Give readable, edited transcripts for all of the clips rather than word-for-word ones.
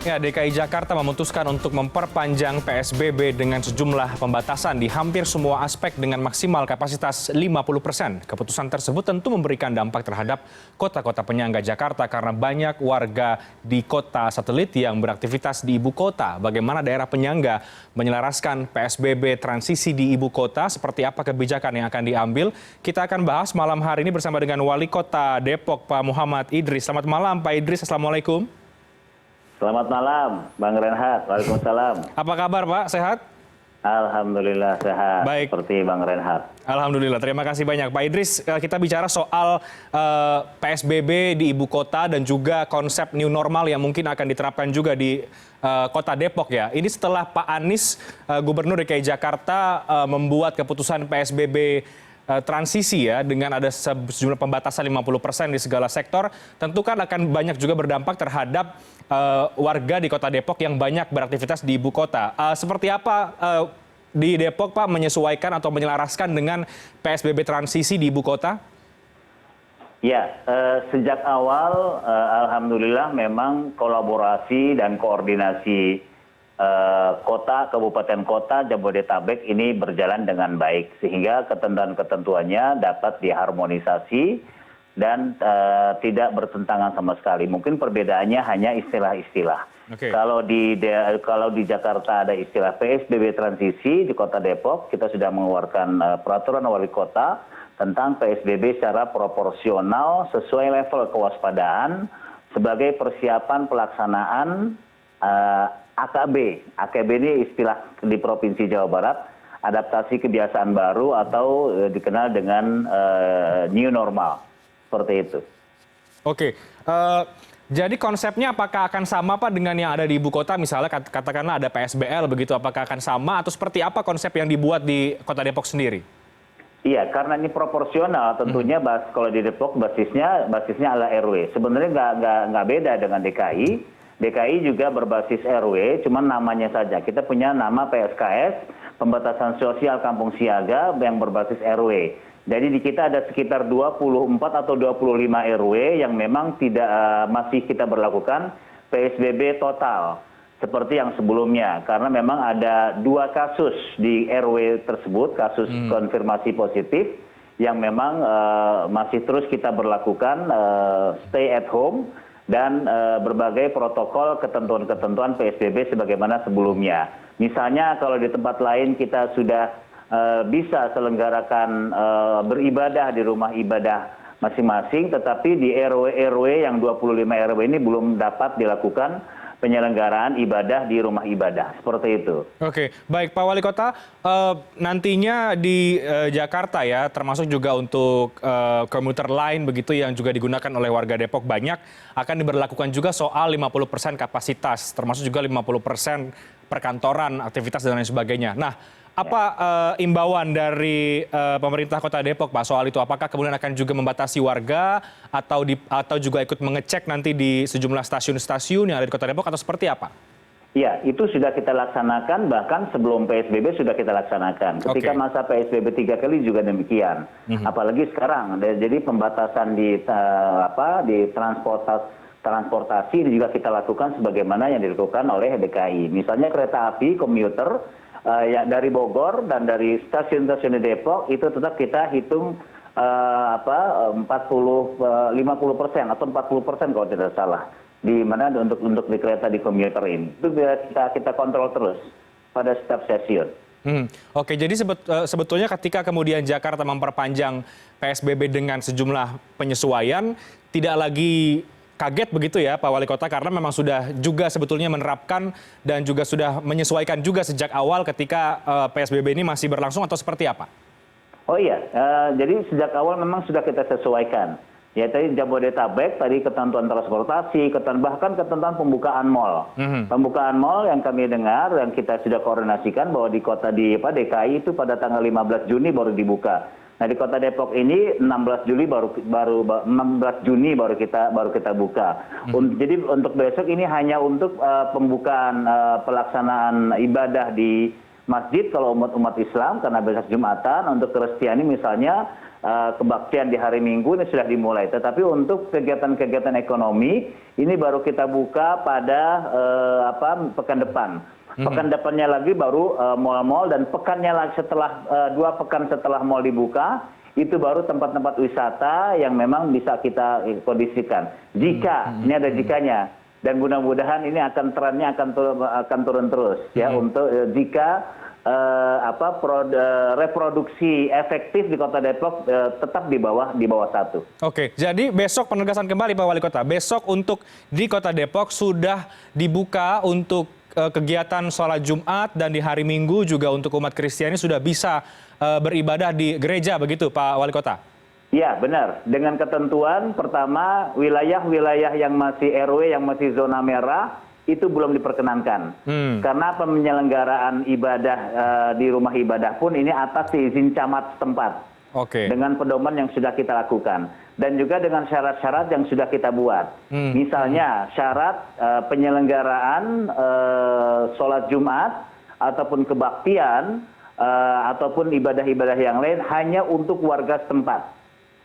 Ya, DKI Jakarta memutuskan untuk memperpanjang PSBB dengan sejumlah pembatasan di hampir semua aspek dengan maksimal kapasitas 50%. Keputusan tersebut tentu memberikan dampak terhadap kota-kota penyangga Jakarta karena banyak warga di kota satelit yang beraktivitas di ibu kota. Bagaimana daerah penyangga menyelaraskan PSBB transisi di ibu kota, seperti apa kebijakan yang akan diambil? Kita akan bahas malam hari ini bersama dengan Wali Kota Depok, Pak Muhammad Idris. Selamat malam, Pak Idris. Assalamualaikum. Selamat malam, Bang Renhat. Waalaikumsalam. Apa kabar, Pak? Sehat? Alhamdulillah sehat. Baik. Seperti Bang Renhat. Alhamdulillah. Terima kasih banyak, Pak Idris. Kita bicara soal PSBB di ibu kota dan juga konsep new normal yang mungkin akan diterapkan juga di kota Depok ya. Ini setelah Pak Anies, Gubernur DKI Jakarta, membuat keputusan PSBB transisi ya, dengan ada sejumlah pembatasan 50% di segala sektor, tentu kan akan banyak juga berdampak terhadap warga di kota Depok yang banyak beraktivitas di ibu kota. Seperti apa di Depok, Pak, menyesuaikan atau menyelaraskan dengan PSBB transisi di ibu kota? Ya, sejak awal Alhamdulillah memang kolaborasi dan koordinasi kota, kabupaten kota Jabodetabek ini berjalan dengan baik sehingga ketentuan-ketentuannya dapat diharmonisasi dan tidak bertentangan sama sekali. Mungkin perbedaannya hanya istilah-istilah. Okay. Kalau di Jakarta ada istilah PSBB transisi, di Kota Depok kita sudah mengeluarkan peraturan wali kota tentang PSBB secara proporsional sesuai level kewaspadaan sebagai persiapan pelaksanaan AKB. AKB ini istilah di Provinsi Jawa Barat, adaptasi kebiasaan baru atau dikenal dengan new normal. Seperti itu. Oke. Jadi konsepnya apakah akan sama, Pak, dengan yang ada di ibu kota? Misalnya katakanlah ada PSBL begitu, apakah akan sama atau seperti apa konsep yang dibuat di Kota Depok sendiri? Iya, karena ini proporsional tentunya kalau di Depok basisnya ala RW. Sebenarnya nggak beda dengan DKI. DKI juga berbasis RW, cuman namanya saja. Kita punya nama PSKS, Pembatasan Sosial Kampung Siaga, yang berbasis RW. Jadi di kita ada sekitar 24 atau 25 RW yang memang masih kita berlakukan PSBB total seperti yang sebelumnya. Karena memang ada 2 kasus di RW tersebut, kasus konfirmasi positif yang memang masih terus kita berlakukan stay at home dan berbagai protokol ketentuan-ketentuan PSBB sebagaimana sebelumnya. Misalnya kalau di tempat lain kita sudah bisa selenggarakan beribadah di rumah ibadah masing-masing, tetapi di RW-RW yang 25 RW ini belum dapat dilakukan penyelenggaraan ibadah di rumah ibadah. Seperti itu. Oke, baik Pak Wali Kota, nantinya di Jakarta ya, termasuk juga untuk komuter lain begitu yang juga digunakan oleh warga Depok banyak, akan diberlakukan juga soal 50% kapasitas, termasuk juga 50% perkantoran, aktivitas dan lain sebagainya. Nah, apa imbauan dari pemerintah Kota Depok, Pak, soal itu? Apakah kemudian akan juga membatasi warga atau juga ikut mengecek nanti di sejumlah stasiun-stasiun yang ada di Kota Depok atau seperti apa? Ya, itu sudah kita laksanakan, bahkan sebelum PSBB sudah kita laksanakan. Ketika masa PSBB 3 kali juga demikian. Apalagi sekarang, jadi pembatasan di transportasi ini juga kita lakukan sebagaimana yang dilakukan oleh DKI. Misalnya kereta api komuter dari Bogor dan dari stasiun-stasiun di Depok itu tetap kita hitung 50% atau 40% kalau tidak salah, di mana untuk di kereta di komuter ini itu kita kontrol terus pada setiap stasiun. Oke, jadi sebetulnya ketika kemudian Jakarta memperpanjang PSBB dengan sejumlah penyesuaian, tidak lagi kaget begitu ya Pak Wali Kota, karena memang sudah juga sebetulnya menerapkan dan juga sudah menyesuaikan juga sejak awal ketika PSBB ini masih berlangsung atau seperti apa? Oh iya, jadi sejak awal memang sudah kita sesuaikan. Ya tadi Jabodetabek, tadi ketentuan transportasi, bahkan ketentuan pembukaan mal. Pembukaan mal yang kami dengar, yang kita sudah koordinasikan bahwa di DKI itu pada tanggal 15 Juni baru dibuka. Nah di Kota Depok ini 16 Juni baru kita buka. Jadi untuk besok ini hanya untuk pembukaan pelaksanaan ibadah di masjid kalau umat Islam karena besok Jumatan, untuk Kristiani misalnya kebaktian di hari Minggu ini sudah dimulai. Tetapi untuk kegiatan-kegiatan ekonomi ini baru kita buka pada pekan depan. Pekan depannya lagi baru mal-mal, dan pekannya lagi setelah 2 pekan setelah mal dibuka itu baru tempat-tempat wisata yang memang bisa kita kondisikan. Jika ini ada jikanya, dan mudah-mudahan ini trennya akan turun terus ya, untuk jika reproduksi efektif di Kota Depok tetap di bawah 1. Oke, jadi besok penegasan kembali Pak Wali Kota. Besok untuk di Kota Depok sudah dibuka untuk kegiatan sholat Jumat, dan di hari Minggu juga untuk umat Kristiani sudah bisa beribadah di gereja, begitu Pak Wali Kota? Ya, benar. Dengan ketentuan pertama, wilayah-wilayah yang masih RW, yang masih zona merah, itu belum diperkenankan. Karena penyelenggaraan ibadah di rumah ibadah pun ini atas izin camat setempat. Dengan pedoman yang sudah kita lakukan. Dan juga dengan syarat-syarat yang sudah kita buat. Misalnya syarat penyelenggaraan sholat Jumat ataupun kebaktian ataupun ibadah-ibadah yang lain hanya untuk warga setempat.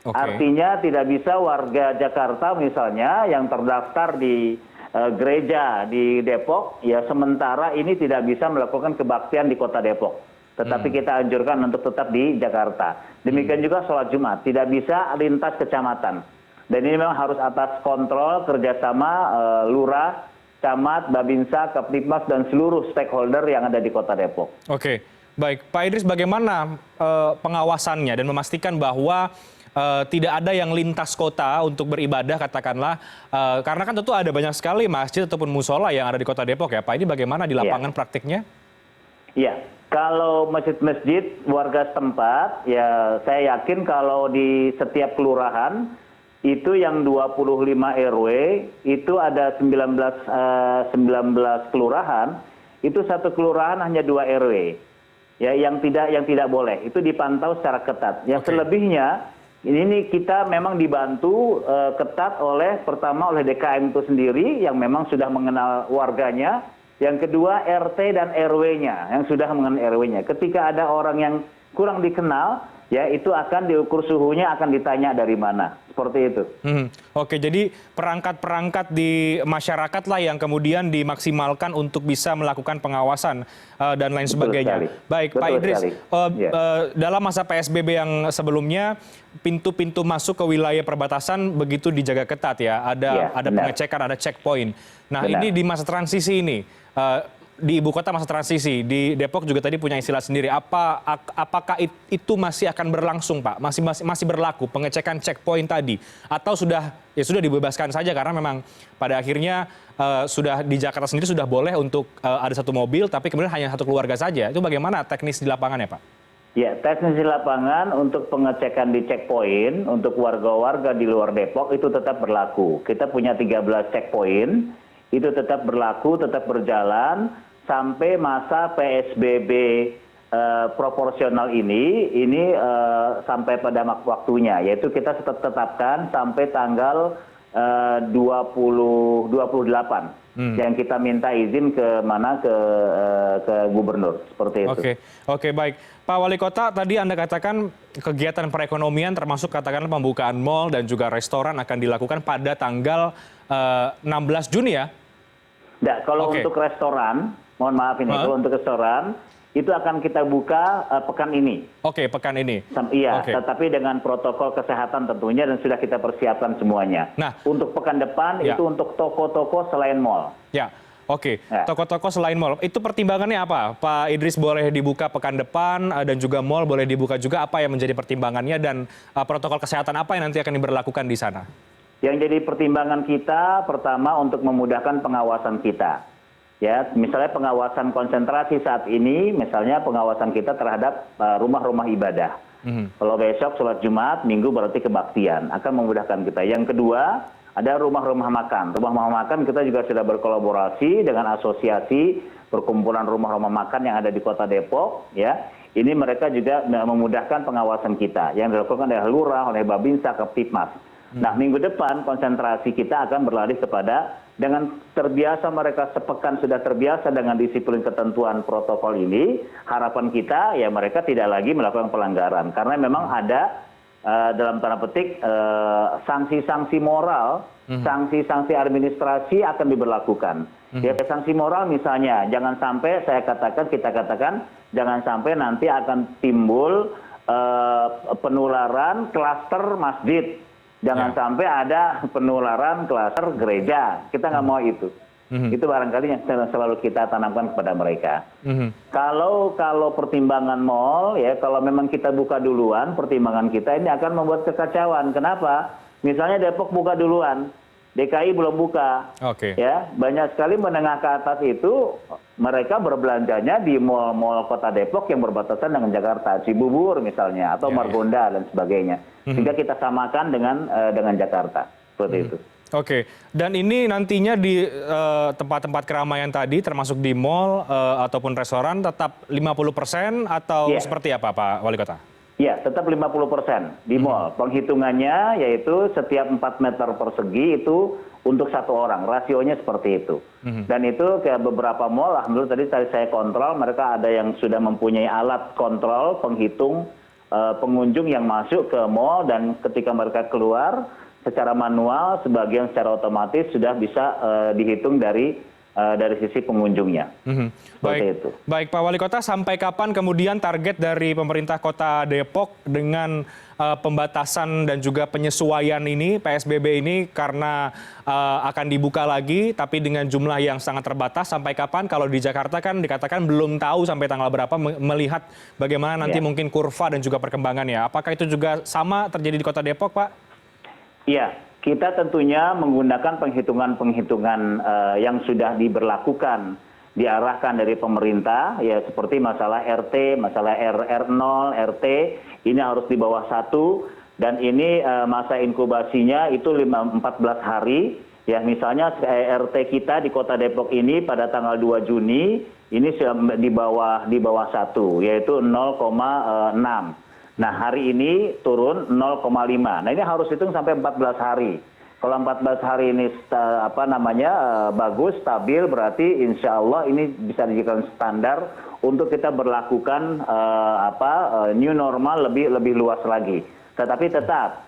Artinya tidak bisa warga Jakarta misalnya yang terdaftar di gereja di Depok, ya sementara ini tidak bisa melakukan kebaktian di Kota Depok. Tetapi kita anjurkan untuk tetap di Jakarta. Demikian juga sholat Jumat, tidak bisa lintas kecamatan. Dan ini memang harus atas kontrol kerjasama Lurah, Camat, Babinsa, Kaptipmas, dan seluruh stakeholder yang ada di Kota Depok. Oke, baik. Pak Idris, bagaimana pengawasannya dan memastikan bahwa tidak ada yang lintas kota untuk beribadah, katakanlah, karena kan tentu ada banyak sekali masjid ataupun musola yang ada di Kota Depok ya Pak. Ini bagaimana di lapangan praktiknya? Iya, kalau masjid-masjid warga setempat, ya saya yakin kalau di setiap kelurahan itu yang 25 RW itu ada 19 kelurahan, itu satu kelurahan hanya 2 RW. Ya, yang tidak boleh itu dipantau secara ketat. Yang selebihnya ini kita memang dibantu ketat pertama oleh DKM itu sendiri yang memang sudah mengenal warganya, yang kedua RT dan RW-nya yang sudah mengenal RW-nya. Ketika ada orang yang kurang dikenal, ya itu akan diukur suhunya, akan ditanya dari mana. Seperti itu. Oke, jadi perangkat-perangkat di masyarakat lah yang kemudian dimaksimalkan untuk bisa melakukan pengawasan dan lain sebagainya. Baik, Pak Idris, dalam masa PSBB yang sebelumnya, pintu-pintu masuk ke wilayah perbatasan begitu dijaga ketat ya. Ada pengecekan, ada checkpoint. Nah, ini di masa transisi ini, di ibu kota masa transisi, di Depok juga tadi punya istilah sendiri. Apakah itu masih akan berlangsung, Pak? Masih berlaku pengecekan checkpoint tadi, atau sudah dibebaskan saja karena memang pada akhirnya sudah di Jakarta sendiri sudah boleh untuk ada satu mobil, tapi kemudian hanya satu keluarga saja. Itu bagaimana teknis di lapangan ya, Pak? Ya, teknis di lapangan untuk pengecekan di checkpoint untuk warga-warga di luar Depok itu tetap berlaku. Kita punya 13 checkpoint, itu tetap berlaku, tetap berjalan sampai masa PSBB proporsional ini sampai pada waktunya, yaitu kita tetapkan sampai tanggal 28 yang kita minta izin ke gubernur, seperti itu. Oke, baik. Pak Wali Kota, tadi Anda katakan kegiatan perekonomian termasuk katakanlah pembukaan mal dan juga restoran akan dilakukan pada tanggal 16 Juni ya? Nah, kalau untuk restoran, mohon maaf ini, kalau untuk restoran itu akan kita buka pekan ini. Pekan ini. Iya, tetapi dengan protokol kesehatan tentunya dan sudah kita persiapkan semuanya. Nah, untuk pekan depan itu untuk toko-toko selain mal. Toko-toko selain mal. Itu pertimbangannya apa? Pak Idris, boleh dibuka pekan depan dan juga mal boleh dibuka juga. Apa yang menjadi pertimbangannya dan protokol kesehatan apa yang nanti akan diberlakukan di sana? Yang jadi pertimbangan kita pertama untuk memudahkan pengawasan kita. Ya, misalnya pengawasan konsentrasi saat ini, misalnya pengawasan kita terhadap rumah-rumah ibadah. Kalau besok sholat Jumat, Minggu berarti kebaktian, akan memudahkan kita. Yang kedua, ada rumah-rumah makan. Rumah-rumah makan kita juga sudah berkolaborasi dengan asosiasi perkumpulan rumah-rumah makan yang ada di Kota Depok. Ya, ini mereka juga memudahkan pengawasan kita yang dilakukan oleh Lurah, oleh Babinsa, Kaptipmas. Nah, minggu depan konsentrasi kita akan berlari kepada dengan terbiasa mereka sepekan sudah terbiasa dengan disiplin ketentuan protokol ini, harapan kita ya mereka tidak lagi melakukan pelanggaran. Karena memang ada dalam tanda petik sanksi-sanksi moral, sanksi-sanksi administrasi akan diberlakukan. Ya, sanksi moral misalnya, jangan sampai kita katakan, jangan sampai nanti akan timbul penularan klaster masjid. Jangan sampai ada penularan klaster gereja. Kita nggak mau itu. Itu barangkali yang selalu kita tanamkan kepada mereka. Kalau pertimbangan mal, ya kalau memang kita buka duluan, pertimbangan kita ini akan membuat kekacauan. Kenapa? Misalnya Depok buka duluan, DKI belum buka. Ya, banyak sekali menengah ke atas itu mereka berbelanjanya di mal-mal kota Depok yang berbatasan dengan Jakarta, Cibubur misalnya, atau Margonda dan sebagainya. Sehingga kita samakan dengan Jakarta, seperti itu. Oke, dan ini nantinya di tempat-tempat keramaian tadi, termasuk di mal ataupun restoran, tetap 50% atau seperti apa Pak Wali Kota? Ya, tetap 50% di mal. Penghitungannya yaitu setiap 4 meter persegi itu untuk 1 orang. Rasionya seperti itu. Dan itu kayak beberapa mal, alhamdulillah tadi saya kontrol, mereka ada yang sudah mempunyai alat kontrol penghitung pengunjung yang masuk ke mal, dan ketika mereka keluar secara manual, sebagian secara otomatis sudah bisa dihitung dari sisi pengunjungnya. Baik, Pak Wali Kota, sampai kapan kemudian target dari pemerintah Kota Depok dengan pembatasan dan juga penyesuaian ini, PSBB ini, karena akan dibuka lagi, tapi dengan jumlah yang sangat terbatas, sampai kapan? Kalau di Jakarta kan dikatakan belum tahu sampai tanggal berapa, melihat bagaimana nanti mungkin kurva dan juga perkembangannya. Apakah itu juga sama terjadi di Kota Depok, Pak? Iya. Kita tentunya menggunakan penghitungan-penghitungan yang sudah diberlakukan, diarahkan dari pemerintah, ya seperti masalah RT, masalah R0, RT, ini harus di bawah 1, dan ini masa inkubasinya itu 14 hari. Ya, misalnya RT kita di Kota Depok ini pada tanggal 2 Juni, ini sudah di bawah 1, yaitu 0,6. Nah, hari ini turun 0,5. Nah, ini harus hitung sampai 14 hari. Kalau 14 hari ini bagus, stabil, berarti insya Allah ini bisa dijadikan standar untuk kita berlakukan new normal lebih luas lagi. Tetapi tetap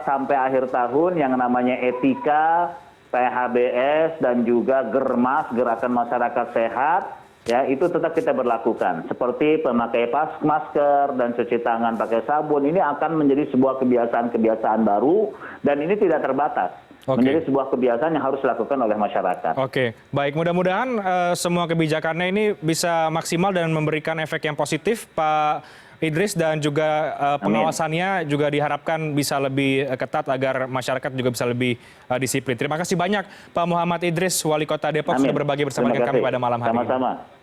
sampai akhir tahun yang namanya etika, PHBS, dan juga Germas, Gerakan Masyarakat Sehat, ya itu tetap kita berlakukan, seperti pemakai masker dan cuci tangan pakai sabun. Ini akan menjadi sebuah kebiasaan baru, dan ini tidak terbatas. Menjadi sebuah kebiasaan yang harus dilakukan oleh masyarakat. Oke, baik, mudah-mudahan semua kebijakannya ini bisa maksimal dan memberikan efek yang positif, Pak Idris, dan juga pengawasannya juga diharapkan bisa lebih ketat agar masyarakat juga bisa lebih disiplin. Terima kasih banyak Pak Muhammad Idris, Wali Kota Depok, sudah berbagi bersama dengan kami pada malam hari ini. Sama-sama.